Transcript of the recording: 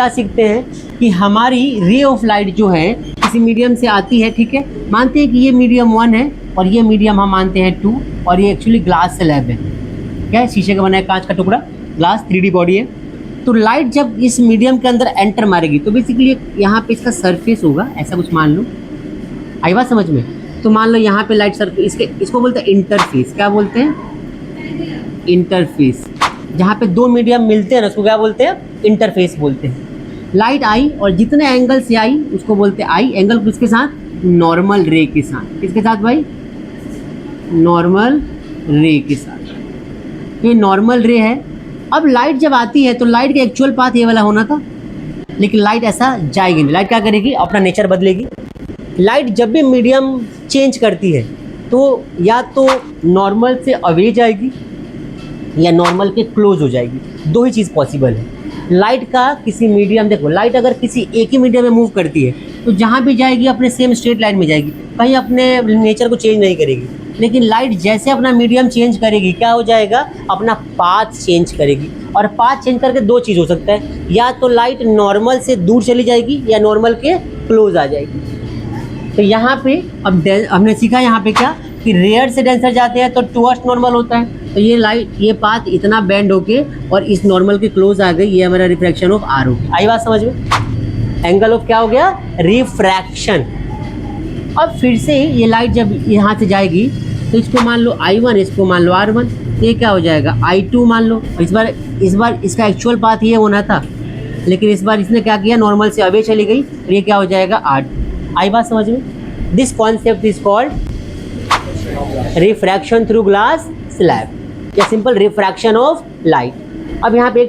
क्या सीखते हैं कि हमारी रे ऑफ लाइट जो है किसी मीडियम से आती है, ठीक है। मानते हैं कि ये मीडियम 1 है और ये मीडियम हम मानते हैं 2 और ये एक्चुअली ग्लास स्लैब है। क्या है? शीशे का बना है, कांच का टुकड़ा, ग्लास 3D बॉडी है। तो लाइट जब इस मीडियम के अंदर एंटर मारेगी तो बेसिकली यहाँ पे इसका सरफेस होगा, ऐसा कुछ मान लो। आई बात समझ में? तो मान लो यहाँ पे लाइट सरफेस, इसको बोलते हैं इंटरफेस। क्या बोलते हैं? इंटरफेस। जहाँ पे दो मीडियम मिलते हैं ना उसको क्या बोलते हैं? इंटरफेस बोलते हैं। लाइट आई और जितने एंगल से आई उसको बोलते हैं आई। एंगल किसके साथ? नॉर्मल रे के साथ। किसके साथ भाई? नॉर्मल रे के साथ। ये नॉर्मल रे है। अब लाइट जब आती है तो लाइट का एक्चुअल पाथ ये वाला होना था, लेकिन लाइट ऐसा जाएगी नहीं। लाइट क्या करेगी? अपना नेचर बदलेगी। लाइट जब भी मीडियम चेंज करती है तो या तो नॉर्मल से अवे जाएगी या नॉर्मल के क्लोज हो जाएगी। दो ही चीज़ पॉसिबल है। लाइट का किसी मीडियम, देखो लाइट अगर किसी एक ही मीडियम में मूव करती है तो जहाँ भी जाएगी अपने सेम स्ट्रेट लाइन में जाएगी, कहीं अपने नेचर को चेंज नहीं करेगी। लेकिन लाइट जैसे अपना मीडियम चेंज करेगी क्या हो जाएगा? अपना पाथ चेंज करेगी। और पाथ चेंज करके दो चीज़ हो सकता है, या तो लाइट नॉर्मल से दूर चली जाएगी या नॉर्मल के क्लोज आ जाएगी। तो यहाँ पे अब हमने सीखा यहाँ पे क्या कि रेयर से डेंसर जाते हैं तो टुवर्ड्स नॉर्मल होता है। तो ये लाइट, ये पाथ इतना बेंड होके और इस नॉर्मल के क्लोज आ गई, ये हमारा रिफ्रैक्शन ऑफ आर हो गया। आई बात समझ में? एंगल ऑफ क्या हो गया? रिफ्रैक्शन। अब फिर से ये लाइट जब यहाँ से जाएगी तो इसको मान लो I1, इसको मान लो R1, ये क्या हो जाएगा? I2 मान लो। इस बार इसका एक्चुअल पाथ ये होना था, लेकिन इस बार इसने क्या किया? नॉर्मल से अवे चली गई, तो ये क्या हो जाएगा? R2। आई बात समझ में? This concept is called refraction through glass slab या सिंपल रिफ्रैक्शन ऑफ लाइट। अब यहाँ पे